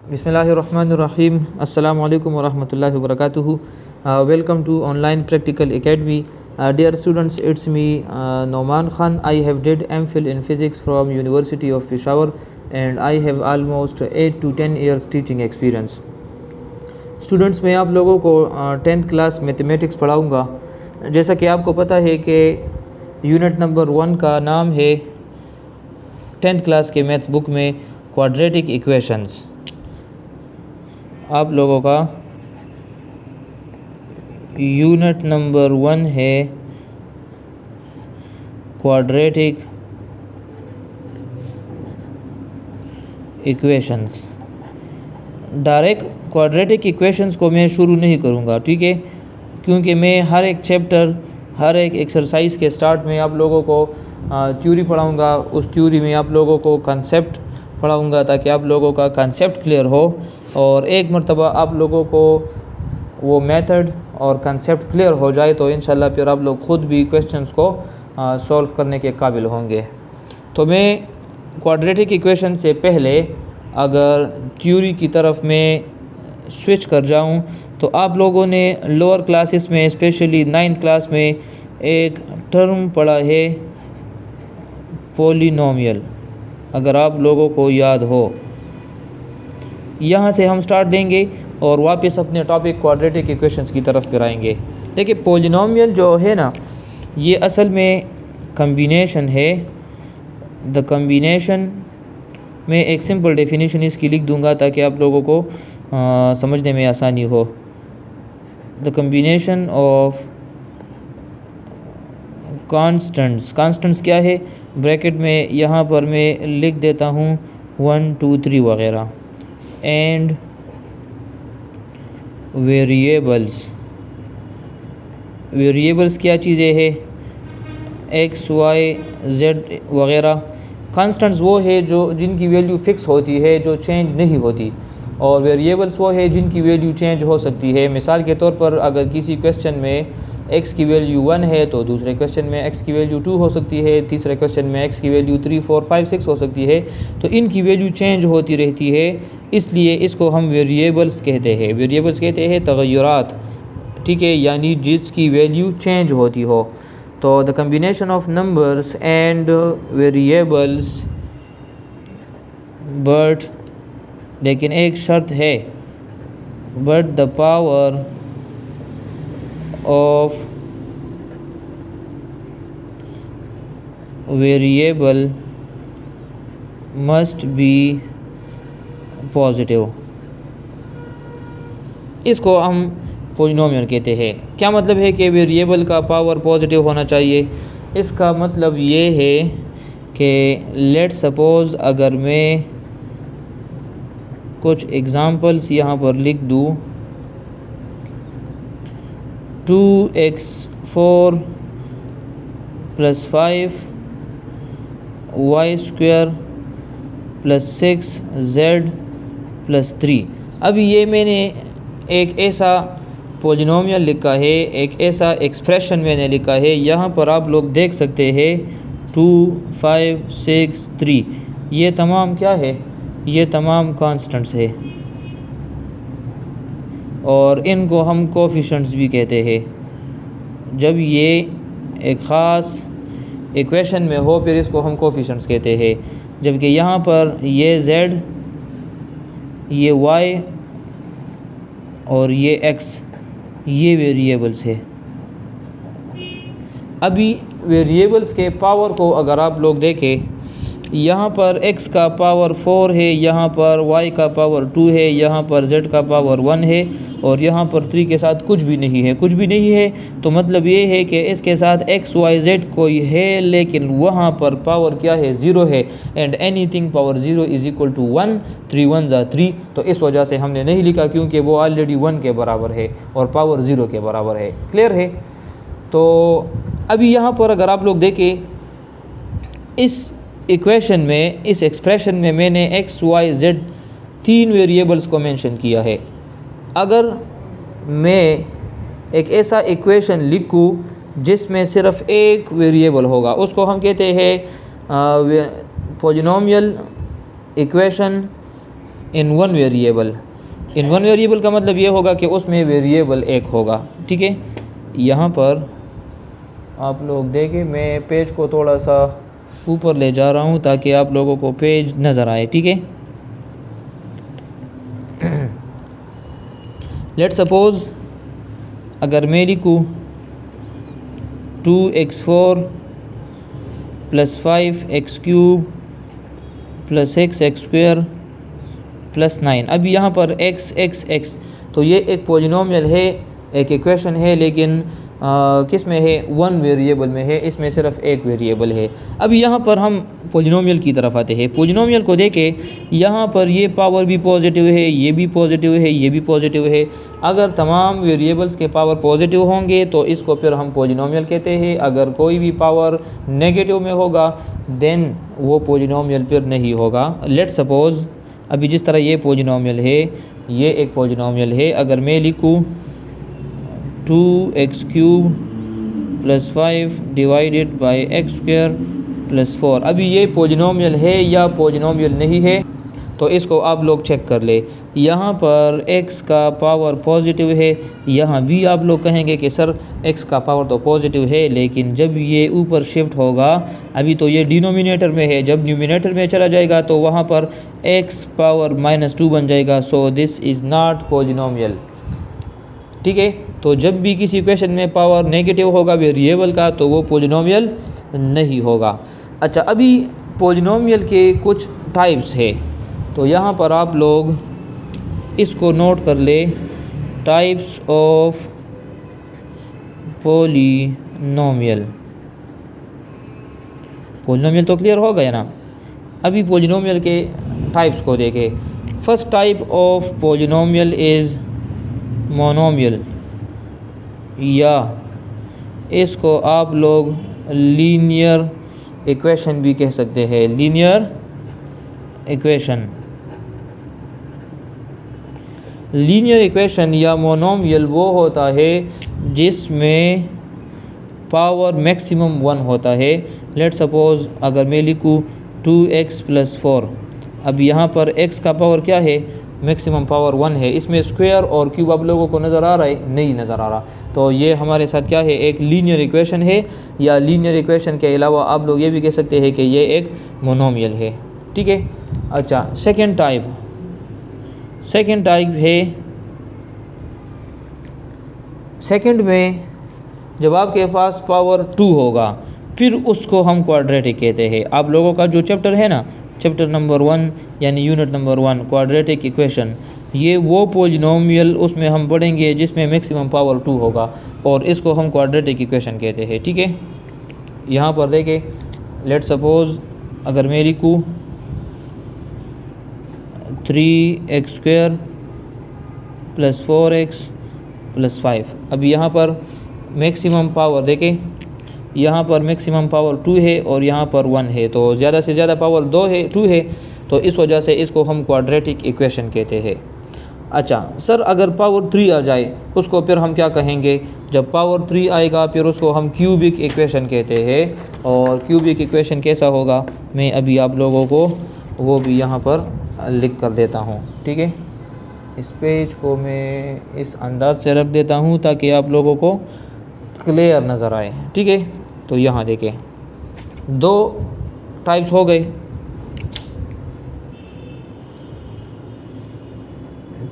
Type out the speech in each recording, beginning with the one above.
बिस्मिल्लाहिर्रहमानिर्रहीम। अस्सलामु अलैकुम वरहमतुल्लाहि वबरकातुहू। Welcome to online practical academy. Dear students, it's me Noman Khan. I have did MPhil in physics from University of Peshawar and I have almost 8 to 10 years teaching experience. Students, मैं आप लोगों को 10th class mathematics पढ़ाऊँगा। जैसा कि आपको पता है कि यूनिट नंबर 1 का नाम है 10th क्लास के मैथ्स बुक में क्वाड्रेटिक इक्वेशंस। आप लोगों का यूनिट नंबर 1 है quadratic equations. Direct quadratic equations को मैं शुरू नहीं करूँगा, ठीक है, क्योंकि मैं हर एक चैप्टर, हर एक एक्सरसाइज के स्टार्ट में आप लोगों को थ्योरी पढ़ाऊँगा। उस थ्योरी में आप लोगों को कंसेप्ट पढ़ाऊँगा ताकि आप लोगों का कंसेप्ट क्लियर हो और एक मर्तबा आप लोगों को वो मेथड और कंसेप्ट क्लियर हो जाए तो इंशाल्लाह फिर आप लोग ख़ुद भी क्वेश्चंस को सॉल्व करने के काबिल होंगे। तो मैं क्वाड्रेटिक इक्वेशन से पहले अगर थ्योरी की तरफ मैं स्विच कर जाऊं तो आप लोगों ने लोअर क्लासेस में स्पेशली 9th क्लास में एक टर्म पढ़ा है पॉलिनोमियल, अगर आप लोगों को याद हो। यहाँ से हम स्टार्ट देंगे और वापस अपने टॉपिक क्वाड्रेटिक इक्वेशंस की तरफ फिर आएंगे। देखिए, पॉलिनोमियल जो है ना, ये असल में कम्बिनेशन है। द कम्बिनेशन में एक सिंपल डेफिनेशन इसकी लिख दूंगा ताकि आप लोगों को समझने में आसानी हो। द कम्बिनेशन ऑफ कांस्टेंट्स क्या है, ब्रैकेट में यहाँ पर मैं लिख देता हूँ 1 2 3 वगैरह, एंड वेरिएबल्स क्या चीज़ें हैं, एक्स वाई जेड वगैरह। कांस्टेंट्स वो है जो जिनकी वैल्यू फ़िक्स होती है, जो चेंज नहीं होती, और वेरिएबल्स वो है जिनकी वैल्यू चेंज हो सकती है। मिसाल के तौर पर अगर किसी क्वेश्चन में x की वैल्यू 1 है तो दूसरे क्वेश्चन में x की वैल्यू 2 हो सकती है, तीसरे क्वेश्चन में x की वैल्यू 3 4 5 6 हो सकती है। तो इनकी वैल्यू चेंज होती रहती है, इसलिए इसको हम वेरिएबल्स कहते हैं। वेरिएबल्स कहते हैं तग़य्युरात, ठीक है, यानी जिसकी वैल्यू चेंज होती हो। तो the combination of numbers and variables, but लेकिन एक शर्त है, but the power of variable must be positive. इसको हम पॉलिनोमियल कहते हैं। क्या मतलब है कि वेरिएबल का पावर पॉजिटिव होना चाहिए? इसका मतलब ये है कि लेट सपोज़ अगर मैं कुछ एग्ज़ाम्पल्स यहाँ पर लिख दूँ, 2x4 + 5 y² + 6z + 3। अभी ये मैंने एक ऐसा पॉलिनोमियल लिखा है, एक ऐसा एक्सप्रेशन मैंने लिखा है। यहाँ पर आप लोग देख सकते हैं 2 5 6 3, ये तमाम क्या है, ये तमाम कांस्टेंट्स है और इनको हम कोफिशिएंट्स भी कहते हैं। जब ये एक ख़ास इक्वेशन में हो फिर इसको हम कोफिशिएंट्स कहते हैं। जबकि यहाँ पर ये z, ये y और ये x, ये वेरिएबल्स है। अभी वेरिएबल्स के पावर को अगर आप लोग देखें, यहाँ पर x का पावर 4 है, यहाँ पर y का पावर 2 है, यहाँ पर z का पावर 1 है और यहाँ पर 3 के साथ कुछ भी नहीं है। कुछ भी नहीं है तो मतलब ये है कि इसके साथ x y z कोई है, लेकिन वहाँ पर पावर क्या है, 0 है। And anything power 0 is equal to 1, 3 1 ज़ा 3। तो इस वजह से हमने नहीं लिखा, क्योंकि वो ऑलरेडी 1 के बराबर है और पावर 0 के बराबर है। क्लियर है? तो अभी यहाँ पर अगर आप लोग देखें, इस इक्वेशन में, इस एक्सप्रेशन में मैंने x y z 3 वेरिएबल्स को मेंशन किया है। अगर मैं एक ऐसा इक्वेशन लिखूँ जिसमें सिर्फ एक वेरिएबल होगा, उसको हम कहते हैं polynomial equation in one variable. In one variable का मतलब ये होगा कि उसमें वेरिएबल एक होगा, ठीक है। यहाँ पर आप लोग देखें, मैं पेज को थोड़ा सा ऊपर ले जा रहा हूँ ताकि आप लोगों को पेज नज़र आए, ठीक है। लेट सपोज़ अगर मैं लिखूँ 2x4 + 5x³ + 6x² + 9। अब यहाँ पर x तो ये एक पॉलिनोमियल है, एक इक्वेशन है, लेकिन किस में है, वन वेरिएबल में है, इसमें सिर्फ एक वेरिएबल है। अब यहाँ पर हम पॉलिनोमियल की तरफ आते हैं। पॉलिनोमियल को देखें, यहाँ पर ये पावर भी पॉजिटिव है, ये भी पॉजिटिव है, ये भी पॉजिटिव है। अगर तमाम वेरिएबल्स के पावर पॉजिटिव होंगे तो इसको फिर हम पॉलिनोमियल कहते हैं। अगर कोई भी पावर नेगेटिव में होगा देन वो पॉलिनोमियल फिर नहीं होगा। लेट सपोज़ अभी जिस तरह ये पॉलिनोमियल है, ये एक पॉलिनोमियल है। अगर मैं लिखूँ 2x³ + 5 / x² + 4, अभी ये पॉलिनोमियल है या पॉलिनोमियल नहीं है, तो इसको आप लोग चेक कर ले। यहाँ पर x का पावर पॉजिटिव है, यहाँ भी आप लोग कहेंगे कि सर x का पावर तो पॉजिटिव है, लेकिन जब ये ऊपर शिफ्ट होगा, अभी तो ये डिनोमिनेटर में है, जब न्यूमिनेटर में चला जाएगा तो वहाँ पर x⁻² बन जाएगा। So this is not polynomial, ठीक है। तो जब भी किसी इक्वेशन में पावर नेगेटिव होगा वेरिएबल का तो वो पॉलिनोमियल नहीं होगा। अच्छा, अभी पॉलिनोमियल के कुछ टाइप्स है, तो यहाँ पर आप लोग इसको नोट कर ले, टाइप्स ऑफ पॉलिनोमियल। पॉलिनोमियल तो क्लियर हो गया ना। अभी पॉलिनोमियल के टाइप्स को देखें। First type of polynomial is monomial, या इसको आप लोग लीनियर इक्वेशन भी कह सकते हैं। लीनियर इक्वेशन, लीनियर इक्वेशन या मोनोमियल वो होता है जिसमें पावर मैक्सिमम 1 होता है। लेट सपोज़ अगर मैं लिखूँ 2x + 4, अब यहाँ पर x का पावर क्या है, मैक्सिमम पावर 1 है। इसमें स्क्वायर और क्यूब आप लोगों को नज़र आ रहा है, नहीं नज़र आ रहा। तो ये हमारे साथ क्या है, एक लीनियर इक्वेशन है, या लीनियर इक्वेशन के अलावा आप लोग ये भी कह सकते हैं कि ये एक मोनोमियल है, ठीक है। अच्छा, सेकंड टाइप है, सेकंड में जब आपके पास पावर 2 होगा फिर उसको हम क्वाड्रेटिक कहते हैं। आप लोगों का जो चैप्टर है ना, चैप्टर नंबर 1 यानी यूनिट नंबर 1 क्वाड्रेटिक इक्वेशन, ये वो पॉलिनोमियल उसमें हम पढ़ेंगे जिसमें मैक्सिमम पावर 2 होगा, और इसको हम क्वाड्रेटिक इक्वेशन कहते हैं, ठीक है। यहाँ पर देखें, लेट सपोज़ अगर मैं लिखूँ 3x² + 4x + 5, अभी यहाँ पर मैक्सिमम पावर देखें, यहाँ पर मैक्सिमम पावर 2 है और यहाँ पर 1 है, तो ज़्यादा से ज़्यादा पावर 2 है, तो इस वजह से इसको हम क्वाड्रेटिक इक्वेशन कहते हैं। अच्छा सर, अगर पावर 3 आ जाए उसको फिर हम क्या कहेंगे, जब पावर 3 आएगा फिर उसको हम क्यूबिक इक्वेशन कहते हैं। और क्यूबिक इक्वेशन कैसा होगा, मैं अभी आप लोगों को वो भी यहाँ पर लिख कर देता हूँ, ठीक है। इस पेज को मैं इस अंदाज से रख देता हूँ ताकि आप लोगों को क्लियर नज़र आए, ठीक है। तो यहाँ देखें, 2 टाइप्स हो गए।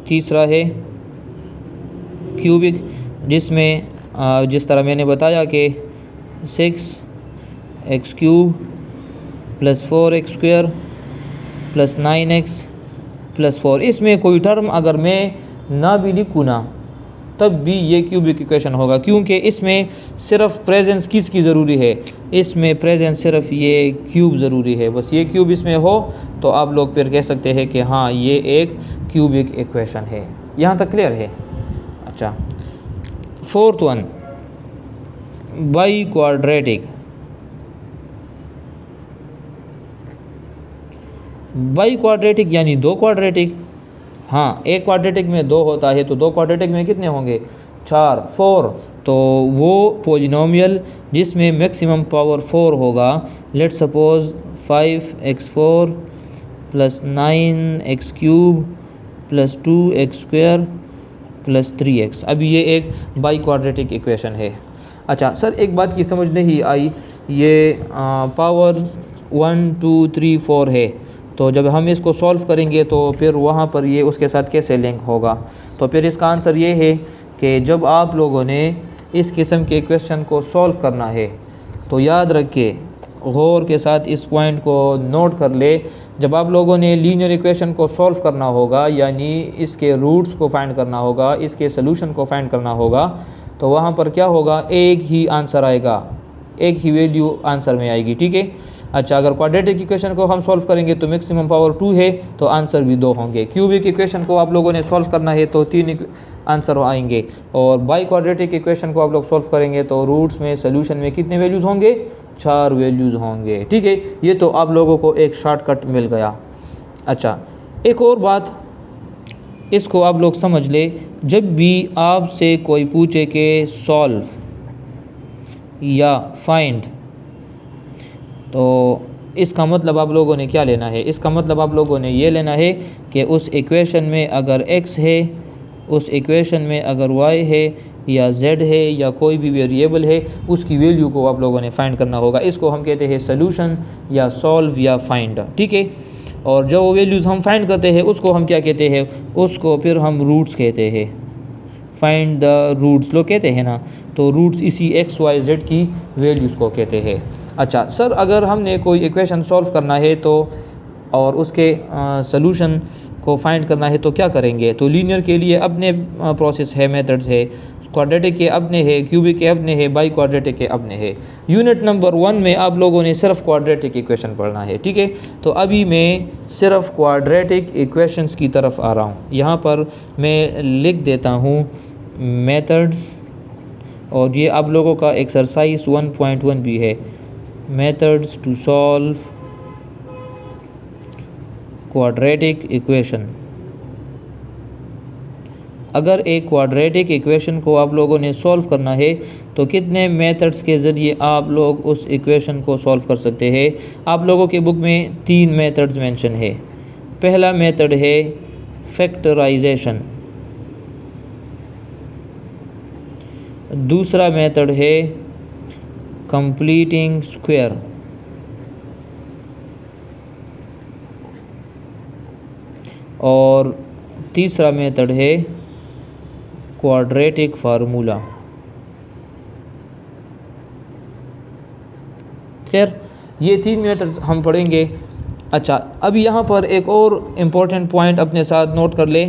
तीसरा है क्यूबिक, जिसमें जिस तरह मैंने बताया कि 6x³ + 4x² + 9x + 4, इसमें कोई टर्म अगर मैं ना भी लिखूँ ना तब भी ये क्यूबिक इक्वेशन होगा, क्योंकि इसमें सिर्फ प्रेजेंस किसकी ज़रूरी है, इसमें प्रेजेंस सिर्फ ये क्यूब ज़रूरी है। बस ये क्यूब इसमें हो तो आप लोग फिर कह सकते हैं कि हाँ ये एक क्यूबिक इक्वेशन है। यहाँ तक क्लियर है। अच्छा, fourth one, by quadratic. By quadratic यानी 2 क्वाड्रेटिक। हाँ, एक क्वाड्रेटिक में 2 होता है, तो 2 क्वाड्रेटिक में कितने होंगे, 4। तो वो पॉलिनोमियल जिसमें मैक्सिमम पावर 4 होगा, let's suppose 5x4 + 9x³ plus 2x² plus 3x। अभी ये एक बाई क्वाड्रेटिक इक्वेशन है। अच्छा सर, एक बात की समझ नहीं आई, ये पावर 1 2 3 4 है, तो जब हम इसको सॉल्व करेंगे तो फिर वहाँ पर ये उसके साथ कैसे लिंक होगा? तो फिर इसका आंसर ये है कि जब आप लोगों ने इस किस्म के क्वेश्चन को सॉल्व करना है तो याद रखिए, गौर के साथ इस पॉइंट को नोट कर ले, जब आप लोगों ने लीनियर इक्वेशन को सॉल्व करना होगा, यानी इसके रूट्स को फाइंड करना होगा, इसके सोल्यूशन को फाइंड करना होगा, तो वहाँ पर क्या होगा, एक ही आंसर आएगा, एक ही वैल्यू आंसर में आएगी। ठीक है। अच्छा, अगर क्वाड्रेटिक इक्वेशन को हम सॉल्व करेंगे तो मैक्सिमम पावर 2 है, तो आंसर भी 2 होंगे। क्यूबिक इक्वेशन को आप लोगों ने सॉल्व करना है तो 3 आंसर आएंगे, और बाई क्वाड्रेटिक इक्वेशन को आप लोग सॉल्व करेंगे तो रूट्स में सोल्यूशन में कितने वैल्यूज़ होंगे? 4 वैल्यूज़ होंगे। ठीक है, ये तो आप लोगों को एक शॉर्टकट मिल गया। अच्छा, एक और बात इसको आप लोग समझ ले, जब भी आपसे कोई पूछे कि सॉल्व या फाइंड, तो इसका मतलब आप लोगों ने क्या लेना है? इसका मतलब आप लोगों ने ये लेना है कि उस इक्वेशन में अगर x है, उस इक्वेशन में अगर y है या z है या कोई भी वेरिएबल है, उसकी वैल्यू को आप लोगों ने फाइंड करना होगा। इसको हम कहते हैं सॉल्यूशन या सॉल्व या फाइंड। ठीक है। और जो वैल्यूज़ हम फाइंड करते हैं उसको हम क्या कहते हैं? उसको फिर हम रूट्स कहते हैं। फाइंड द रूट्स लोग कहते हैं ना, तो रूट्स इसी x y z की वैल्यूज़ को कहते हैं। अच्छा सर, अगर हमने कोई इक्वेशन सॉल्व करना है तो और उसके सॉल्यूशन को फाइंड करना है तो क्या करेंगे? तो लीनियर के लिए अपने प्रोसेस है, मेथड्स है, क्वाड्रेटिक के अपने है, क्यूबिक के अपने है, बाई क्वाड्रेटिक के अपने है। यूनिट नंबर 1 में आप लोगों ने सिर्फ क्वाड्रेटिक इक्वेशन पढ़ना है। ठीक है। तो अभी मैं सिर्फ क्वाड्रेटिक इक्वेशंस की तरफ आ रहा हूँ। यहाँ पर मैं लिख देता हूँ मेथड्स, और ये आप लोगों का एक्सरसाइज 1.1 भी है, methods to solve quadratic equation. अगर एक क्वाड्रेटिक इक्वेशन को आप लोगों ने सॉल्व करना है तो कितने मेथड्स के ज़रिए आप लोग उस इक्वेशन को सॉल्व कर सकते हैं? आप लोगों के बुक में 3 मेथड्स मेंशन है। पहला मेथड है फैक्टराइजेशन, दूसरा मेथड है कंप्लीटिंग स्क्वायर, और तीसरा मेथड है क्वाड्रेटिक फार्मूला। खैर, ये 3 मेथड्स हम पढ़ेंगे। अच्छा, अब यहाँ पर एक और इम्पोर्टेंट पॉइंट अपने साथ नोट कर ले।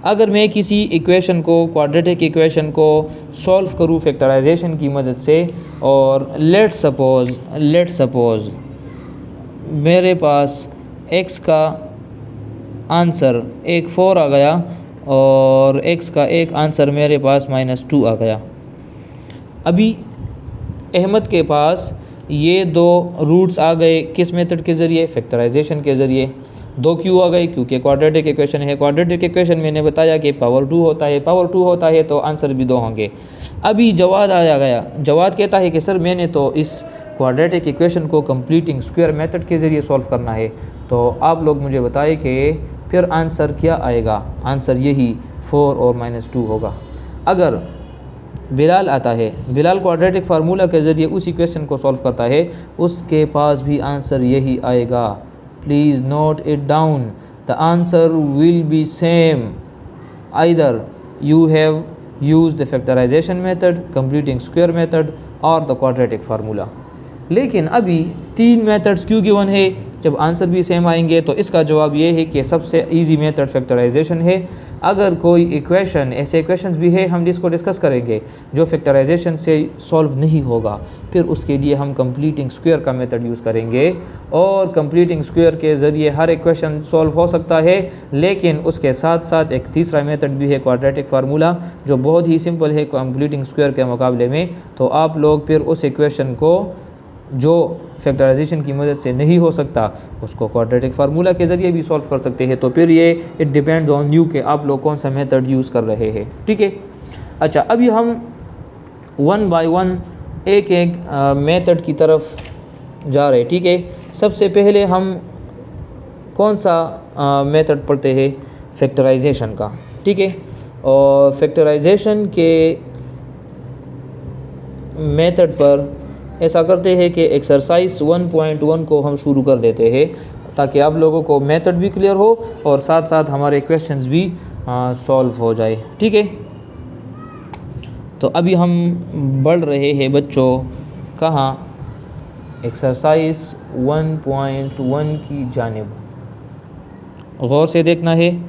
अगर मैं किसी इक्वेशन को, क्वाड्रेटिक इक्वेशन को सॉल्व करूँ फैक्टराइजेशन की मदद से, और लेट्स सपोज मेरे पास x का आंसर एक 4 आ गया और x का एक आंसर मेरे पास -2 आ गया। अभी अहमद के पास ये 2 रूट्स आ गए, किस मेथड के ज़रिए? फैक्टराइजेशन के ज़रिए। 2 क्यों आ गए? क्योंकि क्वाड्रेटिक इक्वेशन है। क्वाड्रेटिक इक्वेशन मैंने बताया कि पावर 2 होता है, पावर 2 होता है तो आंसर भी 2 होंगे। अभी जवाद आया गया, जवाद कहता है कि सर मैंने तो इस क्वाड्रेटिक इक्वेशन को कंप्लीटिंग स्क्वायर मेथड के ज़रिए सॉल्व करना है, तो आप लोग मुझे बताएं कि फिर आंसर क्या आएगा? आंसर यही 4 और -2 होगा। अगर बिलाल आता है, बिलाल क्वाड्रेटिक फार्मूला के ज़रिए उस इक्वेशन को सॉल्व करता है, उसके पास भी आंसर यही आएगा। Please note it down, the answer will be same, either you have used the factorisation method, completing square method और द क्वाड्रेटिक फार्मूला। लेकिन अभी 3 मेथड्स क्यों गिवन है जब आंसर भी सेम आएंगे? तो इसका जवाब ये है कि सबसे इजी मेथड फैक्टराइजेशन है। अगर कोई इक्वेशन, ऐसे इक्वेशंस भी है हम जिसको डिस्कस करेंगे जो फैक्टराइजेशन से सॉल्व नहीं होगा, फिर उसके लिए हम कंप्लीटिंग स्क्वायर का मेथड यूज़ करेंगे, और कंप्लीटिंग स्क्वायर के ज़रिए हर इक्वेशन सॉल्व हो सकता है। लेकिन उसके साथ साथ एक तीसरा मेथड भी है क्वाड्रेटिक फार्मूला, जो बहुत ही सिंपल है कंप्लीटिंग स्क्वायर के मुकाबले में। तो आप लोग फिर उस इक्वेशन को जो फैक्टराइजेशन की मदद से नहीं हो सकता, उसको क्वाड्रेटिक फार्मूला के ज़रिए भी सॉल्व कर सकते हैं। तो फिर ये इट डिपेंड्स ऑन यू कि आप लोग कौन सा मेथड यूज़ कर रहे हैं। ठीक है। अच्छा, अभी हम 1 बाय 1 एक मेथड की तरफ जा रहे हैं। ठीक है। सबसे पहले हम कौन सा मेथड पढ़ते हैं? फैक्टराइजेशन का, ठीक है। और फैक्टराइजेशन के मेथड पर ऐसा करते हैं कि एक्सरसाइज 1.1 को हम शुरू कर देते हैं ताकि आप लोगों को मेथड भी क्लियर हो और साथ साथ हमारे क्वेश्चंस भी सॉल्व हो जाए, ठीक है। तो अभी हम बढ़ रहे हैं बच्चों कहाँ, एक्सरसाइज 1.1 की जानिब। गौर से देखना है,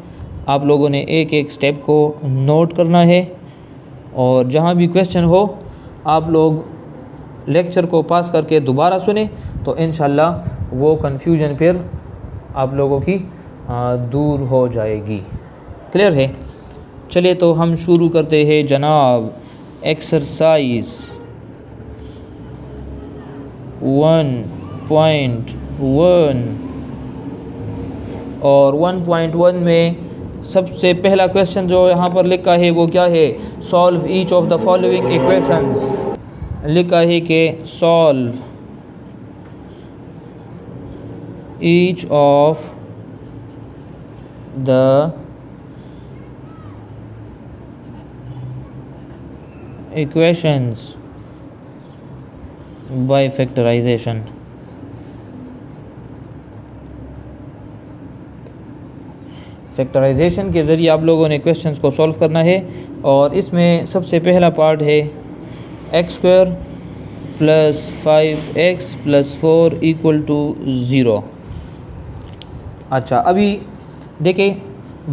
आप लोगों ने एक एक स्टेप को नोट करना है और जहाँ भी क्वेश्चन हो आप लोग लेक्चर को पास करके दोबारा सुने तो इंशाल्लाह वो कन्फ्यूजन फिर आप लोगों की दूर हो जाएगी। क्लियर है? चलिए तो हम शुरू करते हैं जनाब। एक्सरसाइज 1.1 और 1.1 में सबसे पहला क्वेश्चन जो यहाँ पर लिखा है वो क्या है, solve each of the following equations. लिखा है कि solve each of the equations by factorisation. Factorisation के ज़रिए आप लोगों ने क्वेश्चंस को सॉल्व करना है और इसमें सबसे पहला पार्ट है x² + 5x + 4 = 0। अच्छा, अभी देखें,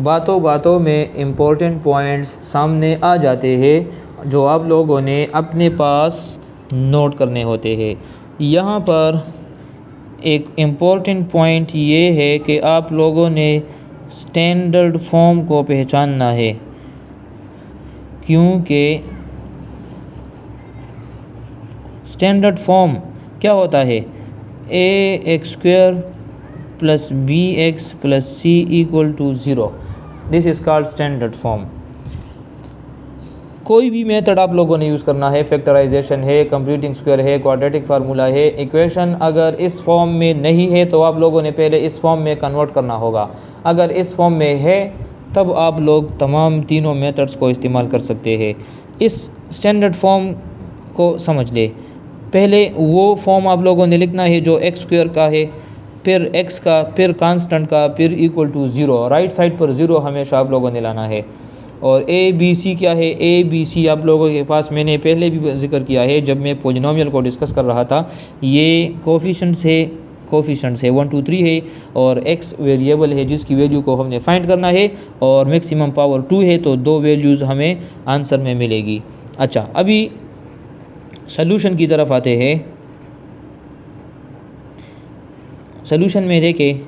बातों बातों में इम्पोर्टेंट पॉइंट्स सामने आ जाते हैं जो आप लोगों ने अपने पास नोट करने होते हैं। यहाँ पर एक इम्पोर्टेंट पॉइंट ये है कि आप लोगों ने स्टैंडर्ड फॉर्म को पहचानना है, क्योंकि स्टैंडर्ड फॉर्म क्या होता है, ax² + bx + c = 0। This is called standard form. कोई भी मेथड आप लोगों ने यूज़ करना है, फैक्टराइजेशन है, कंप्यूटिंग स्क्वायर है, क्वाड्रेटिक फार्मूला है, इक्वेशन अगर इस फॉर्म में नहीं है तो आप लोगों ने पहले इस फॉर्म में कन्वर्ट करना होगा। अगर इस फॉर्म में है तब आप लोग तमाम तीनों मेथड्स को इस्तेमाल कर सकते हैं। इस स्टैंडर्ड फॉर्म को समझ ले। पहले वो फॉर्म आप लोगों ने लिखना है जो x² का है, फिर x का, फिर कांस्टेंट का, फिर = 0। राइट साइड पर 0 हमेशा आप लोगों ने लाना है। और a b c क्या है, a b c आप लोगों के पास मैंने पहले भी जिक्र किया है जब मैं पोलिनोमियल को डिस्कस कर रहा था। ये कोफिशेंट्स है 1 2 3 है और x वेरिएबल है जिसकी वैल्यू को हमने फाइंड करना है और मैक्सिमम पावर 2 है तो 2 वैल्यूज़ हमें आंसर में मिलेगी। अच्छा, अभी सॉल्यूशन की तरफ आते हैं। सॉल्यूशन में देखें,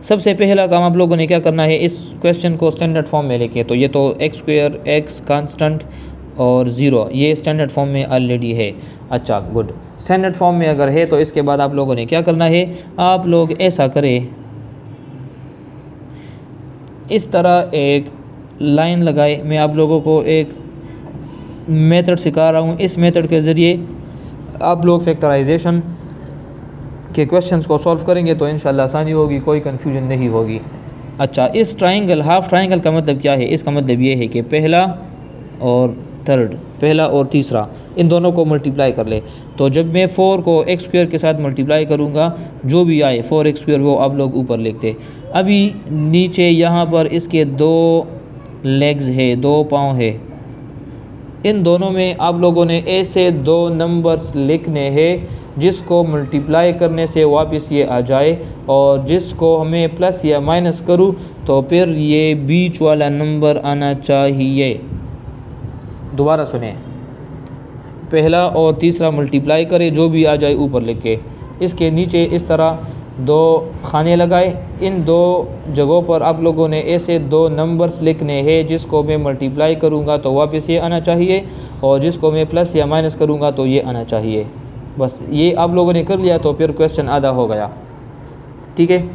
सबसे पहला काम आप लोगों ने क्या करना है, इस क्वेश्चन को स्टैंडर्ड फॉर्म में लेके, तो ये तो x² x कांस्टेंट और 0 ये स्टैंडर्ड फॉर्म में ऑलरेडी है। अच्छा, गुड। स्टैंडर्ड फॉर्म में अगर है तो इसके बाद आप लोगों ने क्या करना है, आप लोग ऐसा करें, इस तरह एक लाइन लगाए। मैं आप लोगों को एक मेथड सिखा रहा हूँ, इस मेथड के ज़रिए आप लोग फैक्टराइजेशन के क्वेश्चंस को सॉल्व करेंगे तो इंशाल्लाह आसानी होगी, कोई कन्फ्यूजन नहीं होगी। अच्छा, इस ट्राइंगल, हाफ ट्राइंगल का मतलब क्या है, इसका मतलब ये है कि पहला और थर्ड, पहला और तीसरा, इन दोनों को मल्टीप्लाई कर ले। तो जब मैं 4 को x² के साथ मल्टीप्लाई करूँगा, जो भी आए 4x² वो आप लोग ऊपर लिखते। अभी नीचे यहाँ पर इसके 2 लेग्स है, 2 पाँव है, इन दोनों में आप लोगों ने ऐसे 2 नंबर्स लिखने हैं जिसको मल्टीप्लाई करने से वापस ये आ जाए और जिसको हमें प्लस या माइनस करूँ तो फिर ये बीच वाला नंबर आना चाहिए। दोबारा सुने, पहला और तीसरा मल्टीप्लाई करें, जो भी आ जाए ऊपर लिख के, इसके नीचे इस तरह 2 खाने लगाए। इन 2 जगहों पर आप लोगों ने ऐसे 2 नंबर्स लिखने हैं जिसको मैं मल्टीप्लाई करूंगा तो वापस ये आना चाहिए और जिसको मैं प्लस या माइनस करूंगा तो ये आना चाहिए। बस ये आप लोगों ने कर लिया तो फिर क्वेश्चन आधा हो गया, ठीक है।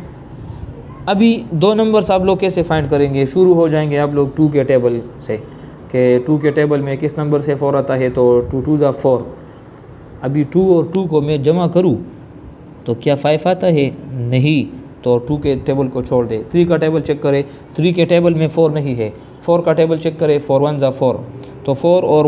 अभी 2 नंबर्स आप लोग कैसे फाइंड करेंगे, शुरू हो जाएंगे आप लोग 2 के टेबल से, कि 2 के टेबल में किस नंबर से 4 आता है, तो 2 2 ज़ा 4। अभी 2 और 2 को मैं जमा करूँ तो क्या 5 आता है, नहीं, तो 2 के टेबल को छोड़ दे। 3 का टेबल चेक करें, 3 के टेबल में 4 नहीं है। 4 का टेबल चेक करें, 4 1 ज़ा 4, तो 4 और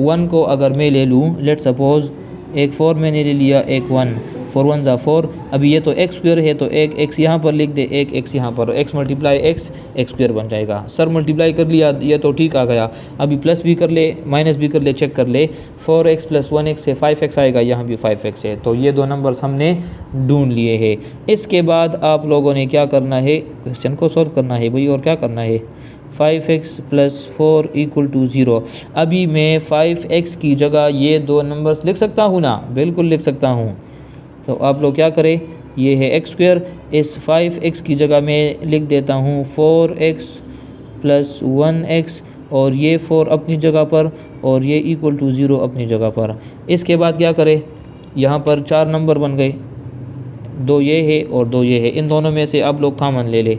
1 को अगर मैं ले लूँ, लेट सपोज़ एक 4 मैंने ले लिया, एक 1, 4 1 ज़ा 4। अभी ये तो एक्स स्क्वायर है, तो एक एक्स यहाँ पर लिख दे, एक एक्स यहाँ पर, एक्स मल्टीप्लाई एक्स स्क्वायर बन जाएगा। सर मल्टीप्लाई कर लिया, ये तो ठीक आ गया। अभी प्लस भी कर ले, माइनस भी कर ले, चेक कर ले। 4x + 1x से 5x आएगा, यहाँ भी 5x है। तो ये दो नंबर्स हमने ढूंढ लिए हैं। इसके बाद आप लोगों ने क्या करना है, क्वेश्चन को सॉल्व करना है भाई, और क्या करना है। 5x + 4 = 0। अभी मैं 5x की जगह ये दो नंबर्स लिख सकता हूँ ना, बिल्कुल लिख सकता हूँ। तो आप लोग क्या करें, ये है x², इस 5x की जगह मैं लिख देता हूँ 4x + 1x, और ये 4 अपनी जगह पर और ये = 0 अपनी जगह पर। इसके बाद क्या करें, यहाँ पर 4 नंबर बन गए, 2 ये है और 2 ये है। इन दोनों में से आप लोग कॉमन ले ले।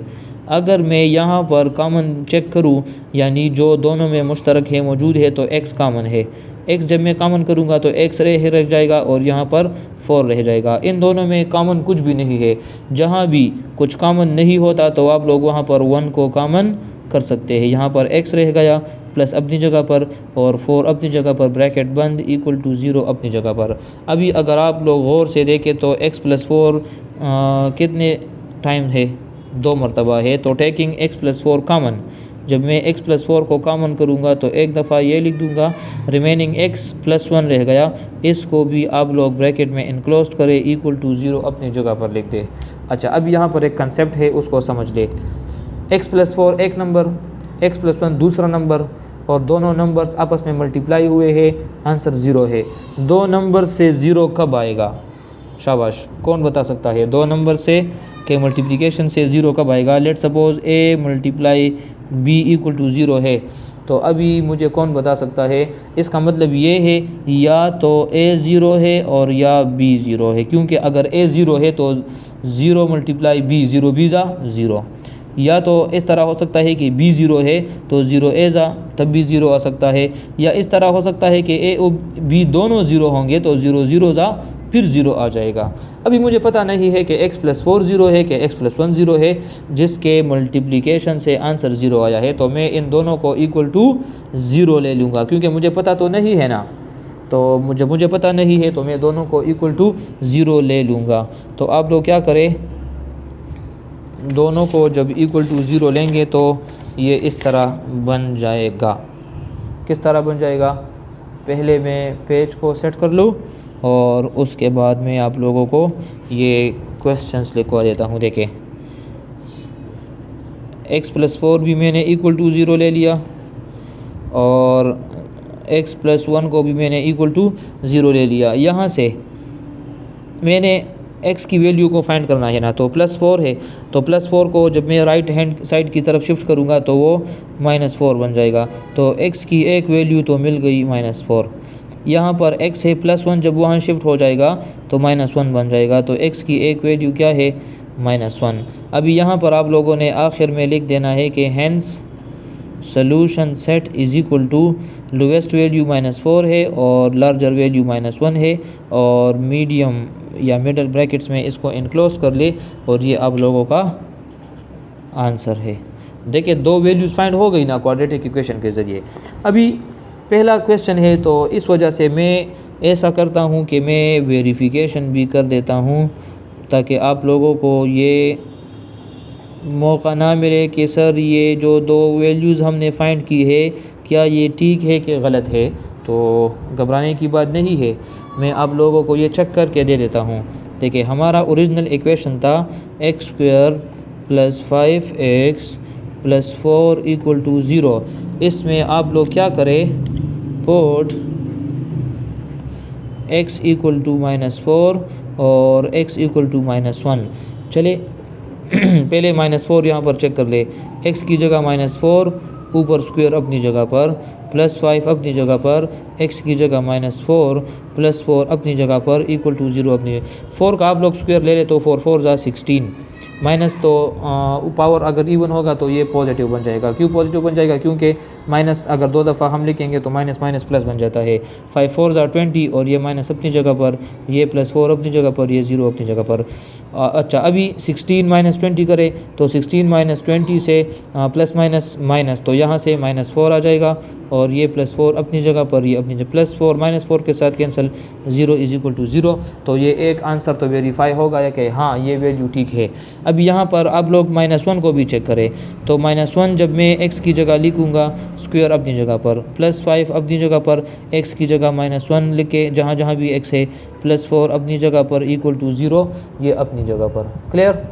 अगर मैं यहाँ पर कॉमन चेक करूँ, यानी जो दोनों में मुश्तरक है मौजूद है, तो x कॉमन है। x जब मैं कॉमन करूँगा तो x रह जाएगा और यहाँ पर 4 रह जाएगा। इन दोनों में कॉमन कुछ भी नहीं है। जहाँ भी कुछ कॉमन नहीं होता तो आप लोग वहाँ पर 1 को कॉमन कर सकते हैं। यहाँ पर x रह गया, प्लस अपनी जगह पर और 4 अपनी जगह पर, ब्रैकेट बंद, = 0 अपनी जगह पर। अभी अगर आप लोग गौर से देखें तो x + 4 कितने टाइम है, 2 मरतबा है। तो टेकिंग x + 4 कॉमन, जब मैं x + 4 को कॉमन करूँगा तो एक दफ़ा ये लिख दूँगा, रिमेनिंग x + 1 रह गया। इसको भी आप लोग ब्रैकेट में इनक्लोज करें, = 0 अपनी जगह पर लिख दे। अच्छा, अब यहाँ पर एक कंसेप्ट है, उसको समझ ले। x + 4 एक नंबर, x + 1 दूसरा नंबर, और दोनों नंबर्स आपस में मल्टीप्लाई हुए हैं, आंसर 0 है। 2 नंबर से 0 कब आएगा, शाबाश, कौन बता सकता है 2 नंबर से के मल्टीप्लिकेशन से 0 कब आएगा। लेट सपोज़ a × b = 0 है, तो अभी मुझे कौन बता सकता है। इसका मतलब ये है या तो a 0 है और या b 0 है, क्योंकि अगर a 0 है तो 0 × b, 0 b ज़ा 0। या तो इस तरह हो सकता है कि b 0 है तो 0 a ज़ा, तब भी 0 आ सकता है। या इस तरह हो सकता है कि a और b दोनों 0 होंगे तो 0 0 ज़ा, फिर 0 आ जाएगा। अभी मुझे पता नहीं है कि x + 4 0 है कि x + 1 0 है, जिसके मल्टीप्लिकेशन से आंसर 0 आया है। तो मैं इन दोनों को = 0 ले लूँगा, क्योंकि मुझे पता तो नहीं है ना। तो मुझे पता नहीं है तो मैं दोनों को = 0 ले लूँगा। तो आप लोग क्या करें, दोनों को जब = 0 लेंगे तो ये इस तरह बन जाएगा। किस तरह बन जाएगा, पहले मैं पेज को सेट कर लूँ और उसके बाद मैं आप लोगों को ये क्वेश्चंस लिखवा देता हूँ। देखें, x + 4 भी मैंने = 0 ले लिया और x + 1 को भी मैंने = 0 ले लिया। यहाँ से मैंने x की वैल्यू को फाइंड करना है ना, तो +4 है, तो +4 को जब मैं राइट हैंड साइड की तरफ शिफ्ट करूँगा तो वो -4 बन जाएगा। तो x की एक वैल्यू तो मिल गई -4। यहाँ पर x है +1, जब वहाँ शिफ्ट हो जाएगा तो -1 बन जाएगा। तो x की एक वैल्यू क्या है, -1। अभी यहाँ पर आप लोगों ने आखिर में लिख देना है कि hence solution set = lowest value -4 है और लार्जर वैल्यू -1 है, और मीडियम या मिडल ब्रैकेट्स में इसको इनक्लोज कर ले, और ये आप लोगों का आंसर है। देखिए, 2 वैल्यूज़ फाइंड हो गई ना क्वाड्रेटिक इक्वेशन के ज़रिए। अभी पहला क्वेश्चन है, तो इस वजह से मैं ऐसा करता हूँ कि मैं वेरिफिकेशन भी कर देता हूँ, ताकि आप लोगों को ये मौका ना मिले कि सर ये जो 2 वैल्यूज़ हमने फ़ाइंड की है, क्या ये ठीक है कि गलत है। तो घबराने की बात नहीं है, मैं आप लोगों को ये चेक करके दे देता हूँ। देखिए, हमारा ओरिजिनल इक्वेशन था x² + 5x + 4 = 0। इसमें आप लोग क्या करें, पुट x = -4 और x = -1। चले पहले -4 यहाँ पर चेक कर ले, x की जगह -4, ऊपर स्क्वायर अपनी जगह पर, +5 अपनी जगह पर, x की जगह -4 +4 अपनी जगह पर इक्वल टू 0 अपनी। 4 का आप लोग स्क्वायर ले ले तो 4 4 ज़ा 16 माइनस, तो पावर अगर इवन होगा तो ये पॉजिटिव बन जाएगा। क्यों पॉजिटिव बन जाएगा? क्योंकि माइनस अगर 2 दफ़ा हम लिखेंगे तो माइनस माइनस प्लस बन जाता है। 5 4 ज़ा 20 और ये माइनस अपनी जगह पर, ये +4 अपनी जगह पर, ये 0 अपनी जगह पर। अच्छा, अभी 16 - 20 करें तो 16 - 20 से प्लस माइनस माइनस, तो यहाँ से -4 आ जाएगा और ये +4 अपनी जगह पर, ये अपनी जगह +4 -4 के साथ कैंसिल, 0 = 0। तो ये एक आंसर तो वेरीफाई हो गया कि हाँ ये वैल्यू ठीक है। अब यहाँ पर आप लोग -1 को भी चेक करें तो -1 जब मैं x की जगह लिखूँगा स्क्वायर अपनी जगह पर, +5 अपनी जगह पर, x की जगह -1 लिख के जहाँ जहाँ भी x है, +4 अपनी जगह पर इक्वल टू 0 ये अपनी जगह पर। क्लियर?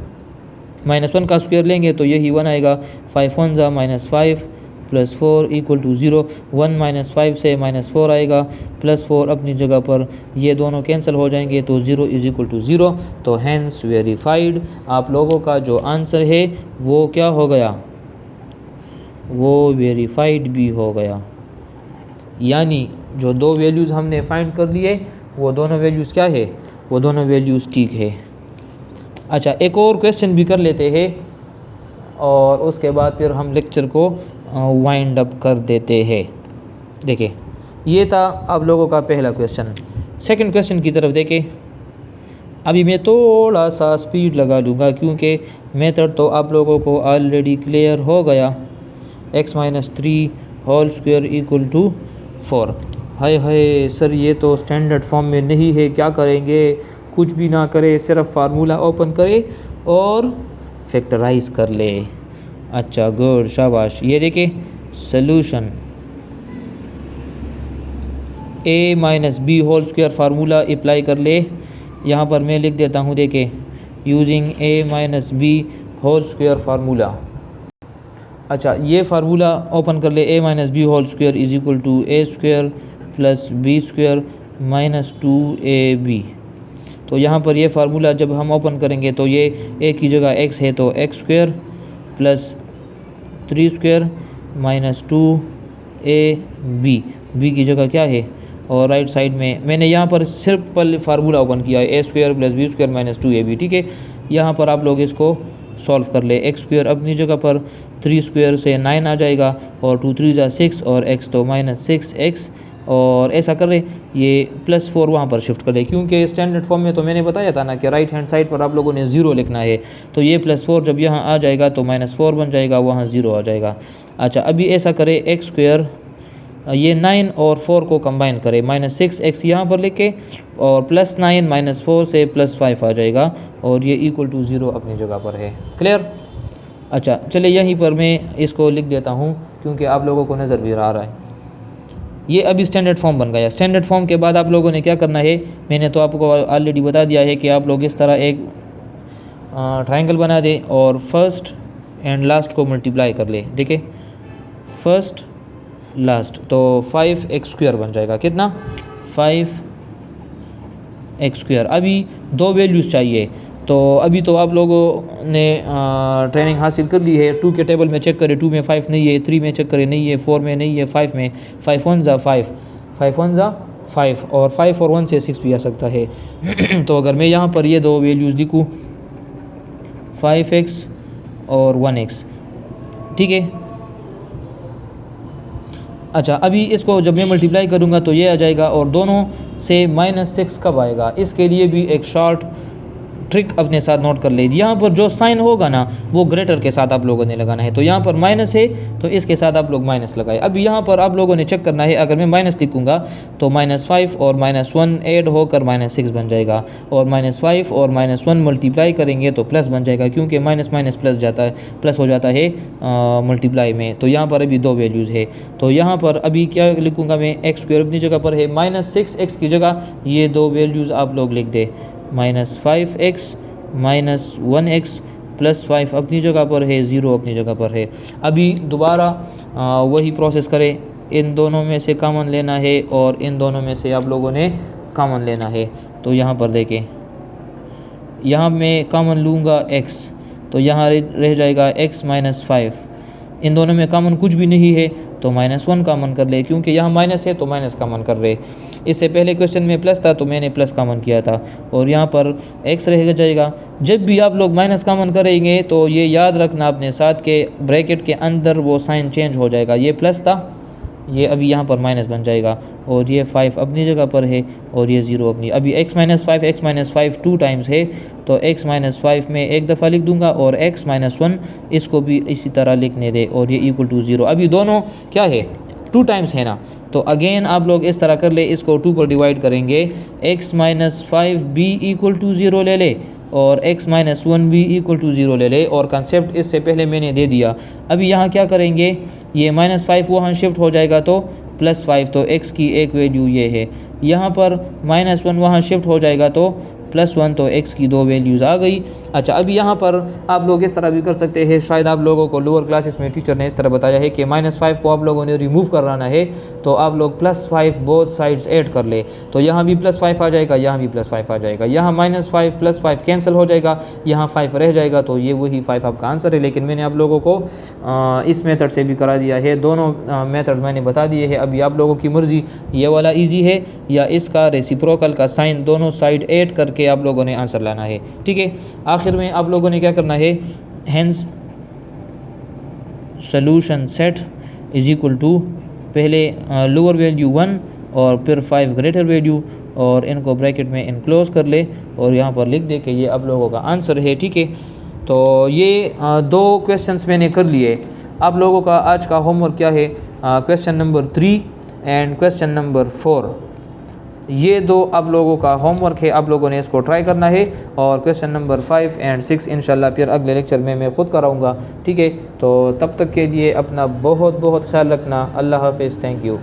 -1 का स्क्वायर लेंगे तो यही 1 आएगा। 5 1 ज़ा -5 +4 इक्वल टू 0। 1 - 5 से -4 आएगा, +4 अपनी जगह पर, ये दोनों कैंसिल हो जाएंगे तो 0 = 0। तो हैंस वेरीफाइड। आप लोगों का जो आंसर है वो क्या हो गया? वो वेरीफाइड भी हो गया। यानी जो दो वैल्यूज़ हमने फाइंड कर लिए वो दोनों वैल्यूज़ क्या है? वो दोनों वैल्यूज़ ठीक है। अच्छा, एक और क्वेश्चन भी कर लेते हैं और उसके बाद फिर हम लेक्चर को वाइंड अप कर देते हैं। देखिए, ये था आप लोगों का पहला क्वेश्चन। सेकंड क्वेश्चन की तरफ देखें। अभी मैं थोड़ा सा स्पीड लगा लूँगा क्योंकि मेथड तो आप लोगों को ऑलरेडी क्लियर हो गया। x - 3 whole square equal to 4। Hi hi sir, ये तो स्टैंडर्ड फॉर्म में नहीं है, क्या करेंगे? कुछ भी ना करे, सिर्फ फार्मूला ओपन करे और फैक्टराइज कर ले। अच्छा, गुड, शाबाश। ये देखिए solution a - b whole square formula apply कर ले। यहाँ पर मैं लिख देता हूँ, देखिए using a - b whole square formula. अच्छा, ये फार्मूला ओपन कर ले। a - b whole square is equal to a square plus b square minus 2ab। तो यहाँ पर ये फार्मूला जब हम ओपन करेंगे तो ये a की जगह x है तो x square plus 3 square minus 2ab, b की जगह क्या है और राइट साइड में मैंने यहाँ पर सिर्फ फार्मूला ओपन किया है, a square plus b square minus 2ab। ठीक है, यहाँ पर आप लोग इसको सॉल्व कर ले। x स्क्वायर अपनी जगह पर, 3 स्क्वायर से 9 आ जाएगा और 2 3 ज़ा 6 और x तो -6x। और ऐसा कर रहे, ये +4 वहाँ पर शिफ्ट कर ले क्योंकि स्टैंडर्ड फॉर्म में तो मैंने बताया था ना कि राइट हैंड साइड पर आप लोगों ने 0 लिखना है। तो ये +4 जब यहाँ आ जाएगा तो -4 बन जाएगा, वहाँ 0 आ जाएगा। अच्छा, अभी ऐसा करें, x स्क्वायर ये 9 और 4 को कंबाइन करें, -6x यहाँ पर लेके और +9 - 4 से +5 आ जाएगा और ये इक्वल टू 0 अपनी जगह पर है। क्लियर? अच्छा, चलिए यहीं पर मैं इसको लिख देता हूँ क्योंकि आप लोगों को नज़र भी आ रहा है। ये अभी स्टैंडर्ड फॉर्म बन गया। स्टैंडर्ड फॉर्म के बाद आप लोगों ने क्या करना है, मैंने तो आपको ऑलरेडी बता दिया है कि आप लोग इस तरह एक ट्रायंगल बना दें और फर्स्ट एंड लास्ट को मल्टीप्लाई कर ले। देखिए, फर्स्ट लास्ट तो 5x स्क्वायर बन जाएगा। कितना? 5x square. अभी दो वैल्यूज़ चाहिए, तो अभी तो आप लोगों ने ट्रेनिंग हासिल कर ली है। 2 के टेबल में चेक करें, 2 में 5 नहीं है, 3 में चेक करें नहीं है, 4 में नहीं है, 5 में। 5 1 ज़ा 5, 5 1 ज़ा 5 और 5 और 1 से 6 भी आ सकता है। तो अगर मैं यहाँ पर ये दो वैल्यूज़ लिखूँ, 5x और 1x, ठीक है। अच्छा, अभी इसको जब मैं मल्टीप्लाई करूँगा तो ये आ जाएगा और दोनों से -6 कब आएगा, इसके लिए भी एक शॉर्ट ट्रिक अपने साथ नोट कर ले। यहाँ पर जो साइन होगा ना वो ग्रेटर के साथ आप लोगों ने लगाना है। तो यहाँ पर माइनस है तो इसके साथ आप लोग माइनस लगाए। अब यहाँ पर आप लोगों ने चेक करना है, अगर मैं माइनस लिखूँगा तो -5 और -1 ऐड होकर -6 बन जाएगा और -5 और -1 मल्टीप्लाई करेंगे तो प्लस बन जाएगा क्योंकि माइनस प्लस जाता है, प्लस हो जाता है मल्टीप्लाई में। तो यहाँ पर अभी दो वैल्यूज़ है, तो यहाँ पर अभी क्या लिखूँगा मैं, x स्क्वायर अपनी जगह पर है, -6x की जगह ये दो वैल्यूज़ आप लोग लिख दे, -5x -1x +5 अपनी जगह पर है, 0 अपनी जगह पर है। अभी दोबारा वही प्रोसेस करें, इन दोनों में से कॉमन लेना है और इन दोनों में से आप लोगों ने कॉमन लेना है। तो यहाँ पर देखें, यहाँ मैं कॉमन लूँगा x, तो यहाँ रह जाएगा x -5, इन दोनों में कॉमन कुछ भी नहीं है तो -1 कॉमन कर ले, क्योंकि यहाँ माइनस है तो माइनस कॉमन कर रहे। इससे पहले क्वेश्चन में प्लस था तो मैंने प्लस कॉमन किया था, और यहाँ पर x रह जाएगा। जब भी आप लोग माइनस कॉमन करेंगे तो ये याद रखना अपने साथ के ब्रैकेट के अंदर वो साइन चेंज हो जाएगा। ये प्लस था, ये अभी यहाँ पर माइनस बन जाएगा, और ये 5 अपनी जगह पर है और ये 0 अपनी। अभी x - 5 2 टाइम्स है तो x - 5 में एक दफ़ा लिख दूंगा, और x - 1 इसको भी इसी तरह लिखने दे, और ये इक्वल टू 0। अभी दोनों क्या है, 2 टाइम्स है ना, तो अगेन आप लोग इस तरह कर ले, इसको 2 पर डिवाइड करेंगे, x - 5 भी इक्वल टू 0 ले ले और x - 1 भी इक्वल टू 0 ले ले, और कंसेप्ट इससे पहले मैंने दे दिया। अभी यहाँ क्या करेंगे, ये -5 वहाँ शिफ्ट हो जाएगा तो +5, तो x की एक वैल्यू ये है। यहाँ पर -1 वहाँ शिफ्ट हो जाएगा तो +1, तो x की 2 वैल्यूज़ आ गई। अच्छा, अभी यहाँ पर आप लोग इस तरह भी कर सकते हैं, शायद आप लोगों को लोअर क्लासेस में टीचर ने इस तरह बताया है कि -5 को आप लोगों ने रिमूव कराना है, तो आप लोग +5 बोथ साइड्स ऐड कर ले, तो यहाँ भी +5 आ जाएगा, यहाँ भी +5 आ जाएगा, यहाँ -5 +5 कैंसिल हो जाएगा, यहाँ 5 रह जाएगा, तो ये वही 5 आपका आंसर है। लेकिन मैंने आप लोगों को इस मेथड से भी करा दिया है, दोनों मेथड मैंने बता दिए हैं। अभी आप लोगों की मर्ज़ी, ये वाला ईजी है या इसका रेसिप्रोकल का साइन दोनों साइड ऐड करके आप लोगों ने आंसर लाना है, ठीक है। आखिर में आप लोगों ने क्या करना है, hence solution set is equal to पहले लोअर वैल्यू 1 और फिर 5 ग्रेटर वैल्यू, और इनको ब्रैकेट में इनक्लोज कर ले और यहाँ पर लिख दे कि ये आप लोगों का आंसर है, ठीक है। तो ये 2 क्वेश्चंस मैंने कर लिए। आप लोगों का आज का होमवर्क क्या है, question number 3 and question number 4, ये 2 आप लोगों का होमवर्क है, आप लोगों ने इसको ट्राई करना है। और क्वेश्चन नंबर 5 एंड 6 इंशाल्लाह फिर अगले लेक्चर में मैं ख़ुद कराऊंगा, ठीक है। तो तब तक के लिए अपना बहुत बहुत ख्याल रखना। अल्लाह हाफ़िज़, थैंक यू।